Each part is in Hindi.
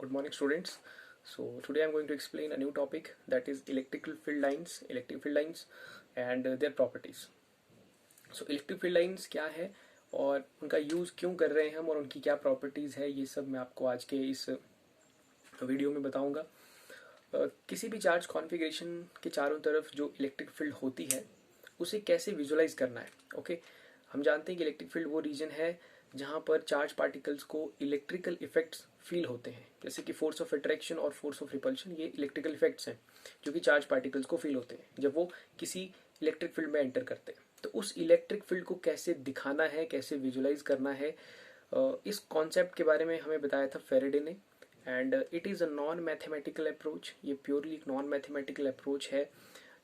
Good morning, students. So today I'm going to explain a new topic, that is electrical field lines and their properties. So electric field lines क्या है और उनका यूज़ क्यों कर रहे हैं हम और उनकी क्या प्रॉपर्टीज़ है, ये सब मैं आपको आज के इस वीडियो में बताऊंगा। किसी भी चार्ज कॉन्फ़िगरेशन के चारों तरफ जो इलेक्ट्रिक फील्ड होती है उसे कैसे विजुलाइज करना है। ओके, हम जानते हैं कि इलेक्ट्रिक फील्ड वो रीजन है जहाँ पर चार्ज पार्टिकल्स को इलेक्ट्रिकल इफेक्ट्स फील होते हैं, जैसे कि फोर्स ऑफ अट्रैक्शन और फोर्स ऑफ रिपल्शन। ये इलेक्ट्रिकल इफेक्ट्स हैं जो कि चार्ज पार्टिकल्स को फील होते हैं जब वो किसी इलेक्ट्रिक फील्ड में एंटर करते हैं। तो उस इलेक्ट्रिक फील्ड को कैसे दिखाना है, कैसे विजुलाइज करना है, इस कॉन्सेप्ट के बारे में हमें बताया था फेरेडे ने। And it is a non mathematical approach. ये प्योरली एक नॉन मैथमेटिकल अप्रोच है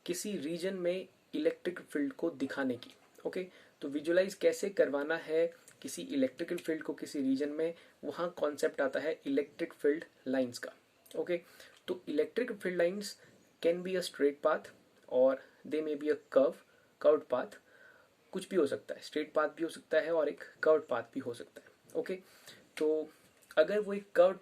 किसी रीजन में इलेक्ट्रिक फील्ड को दिखाने की। ओके, तो विजुलाइज कैसे करवाना है किसी इलेक्ट्रिकल फील्ड को किसी रीजन में, वहाँ कॉन्सेप्ट आता है इलेक्ट्रिक फील्ड लाइंस का। ओके, तो electric field lines can be a straight path और they may be a curved path. कुछ भी हो सकता है, स्ट्रेट पाथ भी हो सकता है और एक कर्व्ड पाथ भी हो सकता है। ओके, तो अगर वो एक कर्व्ड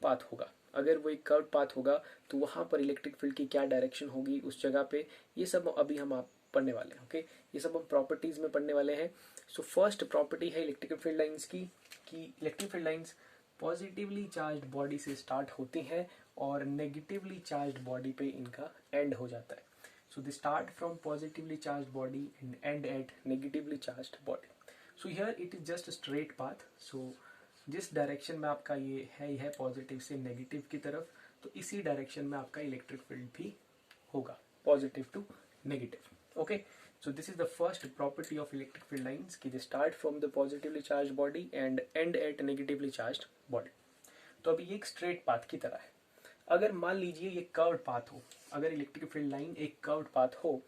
पाथ होगा तो वहाँ पर इलेक्ट्रिक फील्ड की क्या डायरेक्शन होगी उस जगह पे, ये सब अभी हम आप पढ़ने वाले हैं। ओके, ये सब हम प्रॉपर्टीज में पढ़ने वाले हैं। सो फर्स्ट प्रॉपर्टी है इलेक्ट्रिकल फील्ड लाइंस की कि electric field lines positively charged body से स्टार्ट होती हैं और नेगेटिवली चार्ज्ड बॉडी पे इनका एंड हो जाता है। So they start from positively charged body and end at negatively charged body. So here it is just straight path. सो जिस डायरेक्शन में आपका ये है पॉजिटिव से नेगेटिव की तरफ, तो इसी डायरेक्शन में आपका इलेक्ट्रिक फील्ड भी होगा, positive to negative. Okay, so this is the first property of electric field lines कि they start from the positively charged body and end at negatively charged body। तो अभी ये एक स्ट्रेट पाथ की तरह है। अगर मान लीजिए ये कर्व्ड पाथ हो, अगर इलेक्ट्रिक फील्ड लाइन एक कर्व्ड पाथ हो,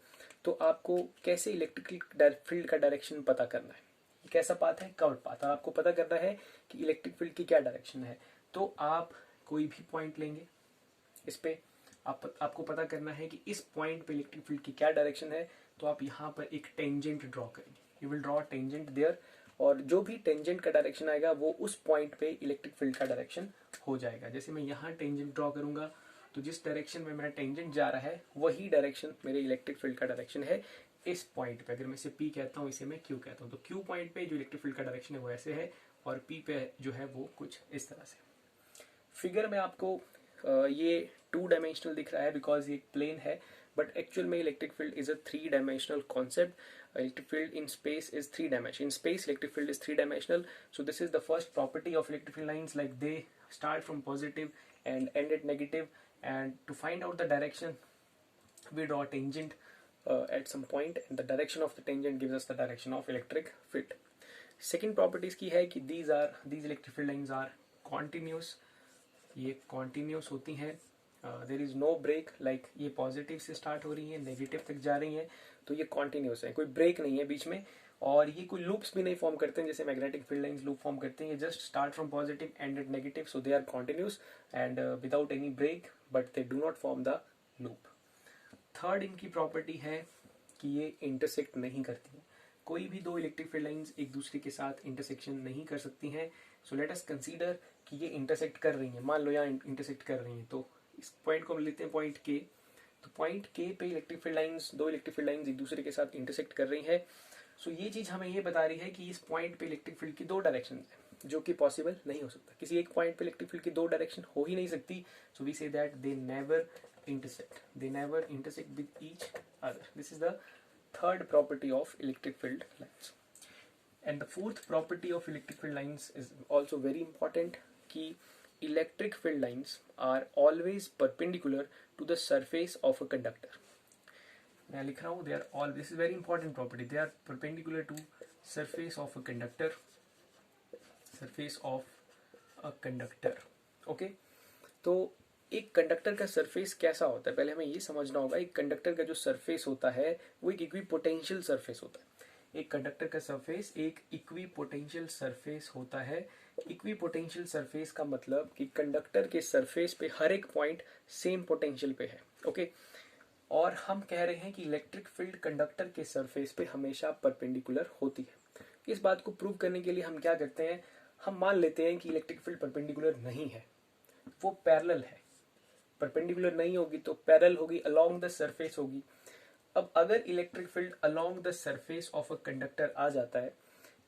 तो आपको कैसे इलेक्ट्रिकल फील्ड का डायरेक्शन पता करना है। ये कैसा पाथ है? Curved path. और आपको पता करना है कि इलेक्ट्रिक फील्ड की क्या डायरेक्शन है, तो आप कोई भी पॉइंट लेंगे, इस पे आपको पता करना है कि इस पॉइंट पे इलेक्ट्रिक फील्ड की क्या डायरेक्शन है। तो आप यहाँ पर एक टेंजेंट ड्रॉ करेंगे, you will draw tangent there, और जो भी टेंजेंट का डायरेक्शन आएगा वो उस पॉइंट पे इलेक्ट्रिक फील्ड का डायरेक्शन हो जाएगा। जैसे मैं यहाँ टेंजेंट ड्रॉ करूंगा तो जिस डायरेक्शन में मेरा टेंजेंट जा रहा है वही डायरेक्शन मेरे इलेक्ट्रिक फील्ड का डायरेक्शन है इस पॉइंट पे। अगर मैं इसे P कहता हूँ, इसे मैं Q कहता हूँ, तो Q पॉइंट पे जो इलेक्ट्रिक फील्ड का डायरेक्शन है वो ऐसे है और P पे जो है वो कुछ इस तरह से। फिगर में आपको ये 2 डायमेंशनल दिख रहा है बिकॉज ये एक प्लेन है, बट एक्चुअल में इलेक्ट्रिक field is a 3 dimensional concept. Electric field in space is 3 dimension, in space electric field is 3 dimensional. So this is the first property of electric field lines, like they start from positive and end at negative, and to find out the direction we draw a tangent at some point, and the direction of the tangent gives us the direction of electric field. Second properties की है कि these electric field lines are continuous। ये कॉन्टिन्यूस होती हैं, there is no break. Like ये पॉजिटिव से स्टार्ट हो रही है, नेगेटिव तक जा रही हैं, तो ये कॉन्टिन्यूस है, कोई ब्रेक नहीं है बीच में, और ये कोई लूप्स भी नहीं फॉर्म करते हैं जैसे magnetic field lines loop form करते हैं। ये just start from positive end at negative, so they are continuous and without any break, but they do not form the loop. Third इनकी प्रॉपर्टी है कि ये इंटरसेक्ट नहीं करती हैं। कोई भी दो इलेक्ट्रिक फील्ड लाइंस एक दूसरे के साथ इंटरसेक्शन नहीं कर सकती हैं। सो लेट अस कंसीडर कि ये इंटरसेक्ट कर रही हैं, मान लो यहाँ इंटरसेक्ट कर रही हैं, तो इस पॉइंट को हम लेते हैं पॉइंट के। तो पॉइंट के पे इलेक्ट्रिक फील्ड लाइंस, दो इलेक्ट्रिक फील्ड लाइंस एक दूसरे के साथ इंटरसेक्ट कर रही है। सो ये चीज़ हमें ये बता रही है कि इस पॉइंट पे इलेक्ट्रिक फील्ड की 2 डायरेक्शन है, जो कि पॉसिबल नहीं हो सकता। किसी एक पॉइंट पे इलेक्ट्रिक फील्ड की 2 डायरेक्शन हो ही नहीं सकती। So we say that they never intersect with each other. This is the third property of electric field lines. And the fourth property of electric field lines is also very important कि electric field lines are always perpendicular to the surface of a conductor. मैं लिख रहा हूँ they are all, this is very important property, they are perpendicular to surface of a conductor, surface of a conductor. Okay, तो एक कंडक्टर का सरफेस कैसा होता है पहले हमें ये समझना होगा। एक कंडक्टर का जो सरफेस होता है वो एक इक्विपोटेंशियल सरफेस होता है। एक कंडक्टर का सरफेस एक इक्विपोटेंशियल सरफेस होता है। इक्विपोटेंशियल सरफेस का मतलब कि कंडक्टर के सरफेस पे हर एक पॉइंट सेम पोटेंशियल पे है। ओके, और हम कह रहे हैं कि इलेक्ट्रिक फील्ड कंडक्टर के सरफेस पे हमेशा परपेंडिकुलर होती है। इस बात को प्रूव करने के लिए हम क्या करते हैं, हम मान लेते हैं कि इलेक्ट्रिक फील्ड परपेंडिकुलर नहीं है। वो पैरेलल है, परपेंडिकुलर नहीं होगी तो पैरेलल होगी, अलोंग द सरफेस होगी। अब अगर electric field along the surface of a conductor आ जाता है,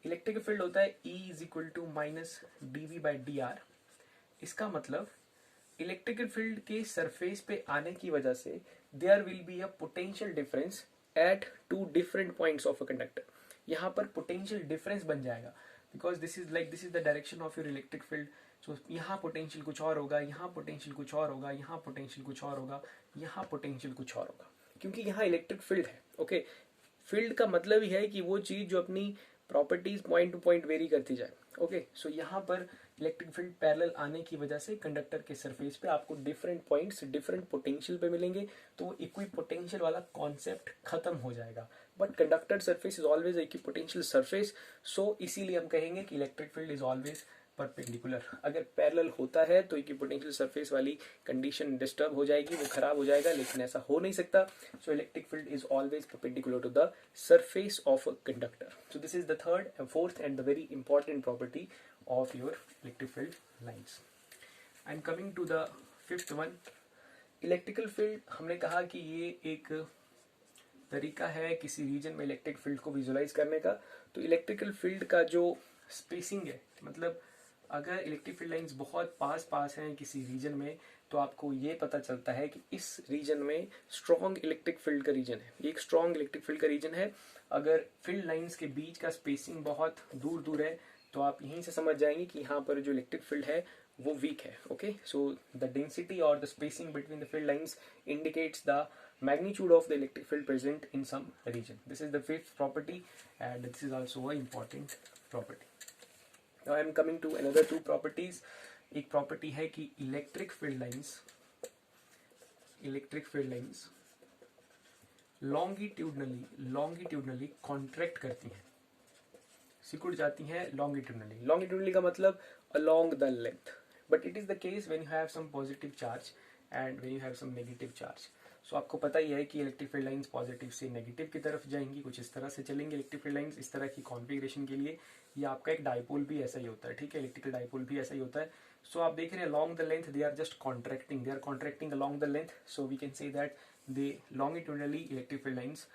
इलेक्ट्रिक फील्ड होता है E is equal to minus dV/dr। इसका मतलब इलेक्ट्रिकल फील्ड के सरफेस पे आने की वजह से there will be a potential difference at two different points of a conductor. यहाँ पर पोटेंशियल डिफरेंस बन जाएगा, because this is the direction of your electric field. So यहाँ पोटेंशियल कुछ और होगा, यहाँ पोटेंशियल कुछ और होगा, यहाँ पोटेंशियल कुछ और होगा, यहाँ पोटेंशियल कुछ और होगा, क्योंकि यहाँ इलेक्ट्रिक फील्ड है। ओके, फील्ड का मतलब ही है कि वो चीज जो अपनी properties point two point very करती जाए। ओके, सो यहाँ पर इलेक्ट्रिक फील्ड पैरेलल आने की वजह से कंडक्टर के सरफेस पे आपको डिफरेंट पॉइंट्स डिफरेंट पोटेंशियल पे मिलेंगे, तो वो इक्वी पोटेंशियल वाला कॉन्सेप्ट खत्म हो जाएगा। But conductor surface is always equipotential surface, so इसीलिए हम कहेंगे कि electric field is always perpendicular. अगर पैरेलल होता है तो इक्वी पोटेंशियल सरफेस वाली कंडीशन डिस्टर्ब हो जाएगी, वो खराब हो जाएगा, लेकिन ऐसा हो नहीं सकता। So electric field is always perpendicular to the surface of a conductor. So this is the third and fourth and the very important property of your electric field lines. I am coming to the fifth one. Electrical field, हमने कहा कि ये एक तरीका है किसी रीजन में इलेक्ट्रिक फील्ड को विजुलाइज करने का। तो इलेक्ट्रिकल फील्ड का जो स्पेसिंग है, मतलब अगर इलेक्ट्रिक फील्ड लाइंस बहुत पास पास हैं किसी रीजन में, तो आपको ये पता चलता है कि इस रीजन में स्ट्रॉन्ग इलेक्ट्रिक फील्ड का रीजन है, ये एक स्ट्रॉन्ग इलेक्ट्रिक फील्ड का रीजन है। अगर फील्ड लाइंस के बीच का स्पेसिंग बहुत दूर दूर है, तो आप यहीं से समझ जाएंगे कि यहाँ पर जो इलेक्ट्रिक फील्ड है वो वीक है। ओके, सो द डेंसिटी और the spacing between the field lines indicates the magnitude of the electric field present in some region. This is the fifth property, and this is also a important property. Now I am coming to another two properties. एक property है कि electric field lines longitudinally contract करती हैं, सिकुड़ जाती हैं longitudinally. Longitudinally का मतलब along the length, but it is the case when you have some positive charge and when you have some negative charge. सो आपको पता ही है कि इलेक्ट्रिक फील्ड लाइंस पॉजिटिव से नेगेटिव की तरफ जाएंगी, कुछ इस तरह से चलेंगे इलेक्ट्रिक फील्ड लाइंस इस तरह की कॉन्फ़िगरेशन के लिए। ये आपका एक डाइपोल भी ऐसा ही होता है, ठीक है, इलेक्ट्रिकल डाइपोल भी ऐसा ही होता है। सो आप देख रहे हैं along the length they are just contracting, they are contracting along the length, so we can say that they longitudinally electric field lines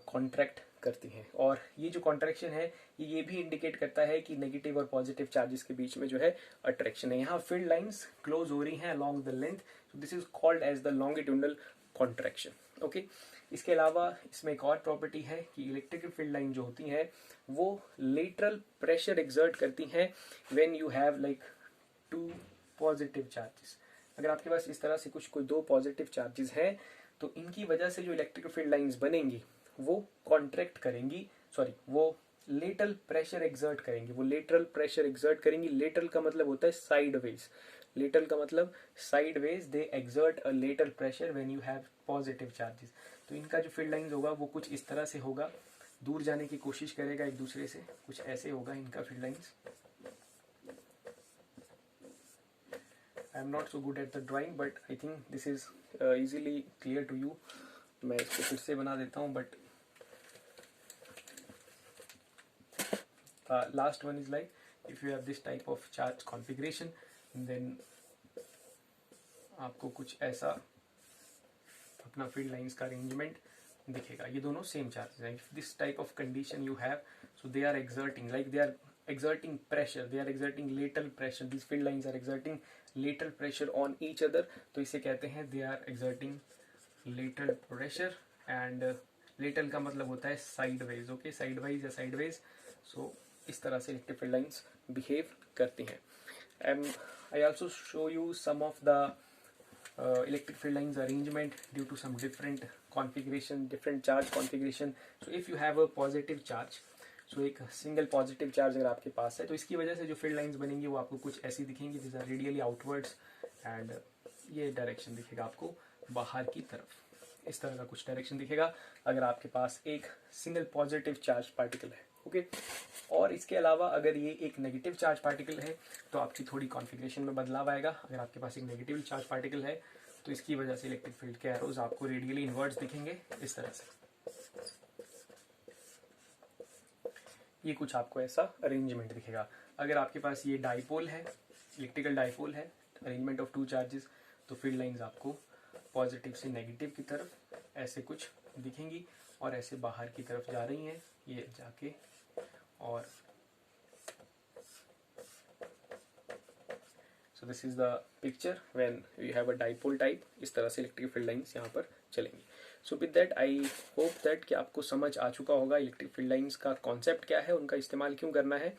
contract करती हैं। और ये जो कॉन्ट्रैक्शन है ये भी इंडिकेट करता है कि नेगेटिव और पॉजिटिव चार्जेस के बीच में जो है अट्रैक्शन है। यहाँ फील्ड लाइंस क्लोज हो रही हैं along the length, so this is called as the longitudinal contraction. Okay, इसके अलावा इसमें एक और प्रॉपर्टी है कि इलेक्ट्रिकल फील्ड लाइन जो होती हैं वो लेटरल प्रेशर एक्सर्ट करती हैं when you have like two positive charges. अगर आपके पास इस तरह से कोई दो पॉजिटिव चार्जेस हैं, तो इनकी वजह से जो इलेक्ट्रिकल फील्ड लाइंस बनेंगी वो कॉन्ट्रैक्ट करेंगी, वो लेटरल प्रेशर एक्सर्ट करेंगी, वो लेटरल प्रेशर एक्सर्ट करेंगी। लेटरल का मतलब होता है साइडवेज, लेटरल का मतलब sideways, they exert a lateral pressure when you have positive charges. तो इनका जो फील्ड लाइंस होगा वो कुछ इस तरह से होगा, दूर जाने की कोशिश करेगा एक दूसरे से, कुछ ऐसे होगा इनका field lines. I am not so good at the drawing, but I think this is easily clear to you. मैं इसको फिर से बना देता हूँ, but last one is like if you have this type of charge configuration, then आपको कुछ ऐसा अपना फील्ड लाइंस का अरेंजमेंट दिखेगा। ये दोनों सेम चार्जेस हैं। If this type of condition you have, so they are exerting exerting pressure, they are exerting lateral pressure, these field lines are exerting lateral pressure on each other, तो इसे कहते हैं they are exerting lateral pressure, and lateral का मतलब होता है sideways, okay, sideways या sideways, so इस तरह से इलेक्ट्रिक फील्ड लाइंस बिहेव करती हैं। I also show you some of the electric field lines arrangement due to some different configuration, different charge configuration. So if you have a positive charge, so एक सिंगल पॉजिटिव चार्ज अगर आपके पास है, तो इसकी वजह से जो फील्ड लाइंस बनेंगी वो आपको कुछ ऐसी दिखेंगी, this are radially outwards, and ये डायरेक्शन दिखेगा आपको बाहर की तरफ, इस तरह का कुछ डायरेक्शन दिखेगा अगर आपके पास एक सिंगल पॉजिटिव चार्ज पार्टिकल है, ओके। और इसके अलावा अगर ये एक नेगेटिव चार्ज पार्टिकल है तो आपकी थोड़ी कॉन्फ़िगरेशन में बदलाव आएगा। अगर आपके पास एक नेगेटिव चार्ज पार्टिकल है तो इसकी वजह से इलेक्ट्रिक फील्ड के एरोज आपको रेडियली इनवर्ट्स दिखेंगे इस तरह से। ये कुछ आपको ऐसा अरेंजमेंट दिखेगा। अगर आपके पास ये डाइपोल है, इलेक्ट्रिकल डाइपोल है, अरेंजमेंट ऑफ टू चार्जेस, तो फील्ड लाइंस आपको पॉजिटिव से नेगेटिव की तरफ ऐसे कुछ दिखेंगी और ऐसे बाहर की तरफ जा रही हैं ये जाके, और so this is the picture when we have a dipole type. इस तरह से इलेक्ट्रिक फील्ड लाइंस यहाँ पर चलेंगी। So with that I hope that कि आपको समझ आ चुका होगा इलेक्ट्रिक फील्ड लाइंस का कॉन्सेप्ट क्या है, उनका इस्तेमाल क्यों करना है।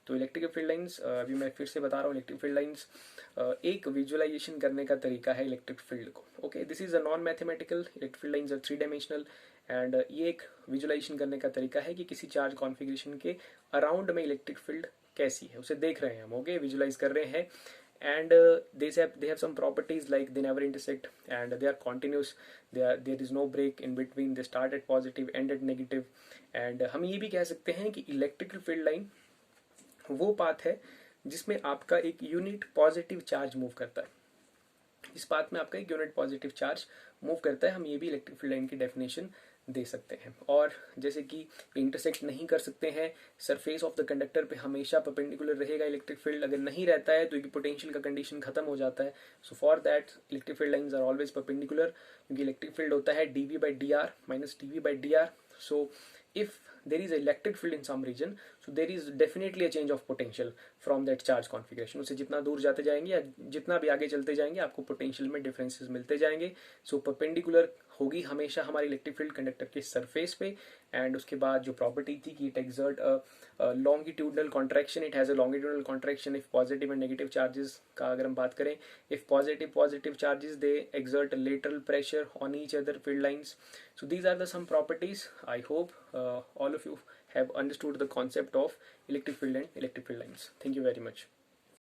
तो इलेक्ट्रिक फील्ड लाइंस, अभी मैं फिर से बता रहा हूँ, इलेक्ट्रिक फील्ड लाइंस एक विजुअलाइजेशन करने का तरीका है इलेक्ट्रिक फील्ड को। Okay, this is a non mathematical, electric field lines are 3 dimensional and ये एक विजुअलाइजेशन करने का तरीका है कि किसी चार्ज कॉन्फ़िगरेशन के अराउंड में इलेक्ट्रिक फील्ड कैसी है उसे देख रहे हैं हम। ओके, विजुअलाइज कर रहे हैं and they have some properties like they never intersect and they are continuous, there is no break in between, they start at positive end at negative। and हम ये भी कह सकते हैं कि इलेक्ट्रिकल फील्ड लाइन वो पाथ है जिसमें आपका एक यूनिट पॉजिटिव चार्ज मूव करता है, इस पाथ में आपका एक यूनिट पॉजिटिव चार्ज मूव करता है। हम ये भी इलेक्ट्रिक फील्ड लाइन की डेफिनेशन दे सकते हैं। और जैसे कि इंटरसेक्ट नहीं कर सकते हैं, सरफेस ऑफ द कंडक्टर पे हमेशा परपेंडिकुलर रहेगा इलेक्ट्रिक फील्ड, अगर नहीं रहता है तो पोटेंशियल का कंडीशन खत्म हो जाता है। So for that electric field lines are always perpendicular, क्योंकि इलेक्ट्रिक फील्ड होता है dv by dr minus dv by dr। So if there is electric field in some region, so there is definitely a change of potential from that charge configuration। उससे जितना दूर जाते जाएंगे या जितना भी आगे चलते जाएंगे आपको पोटेंशियल में डिफरेंसेस मिलते जाएंगे। सो परपेंडिकुलर होगी हमेशा हमारी इलेक्ट्रिक फील्ड कंडक्टर के सरफेस पे। एंड उसके बाद जो प्रॉपर्टी थी कि it exert longitudinal contraction, it has a longitudinal contraction if positive and negative charges का अगर हम बात करें, if positive charges they exert lateral pressure on each other field lines। So these are the some properties। I hope all of you have understood the concept of electric field and electric field lines। Thank you very much।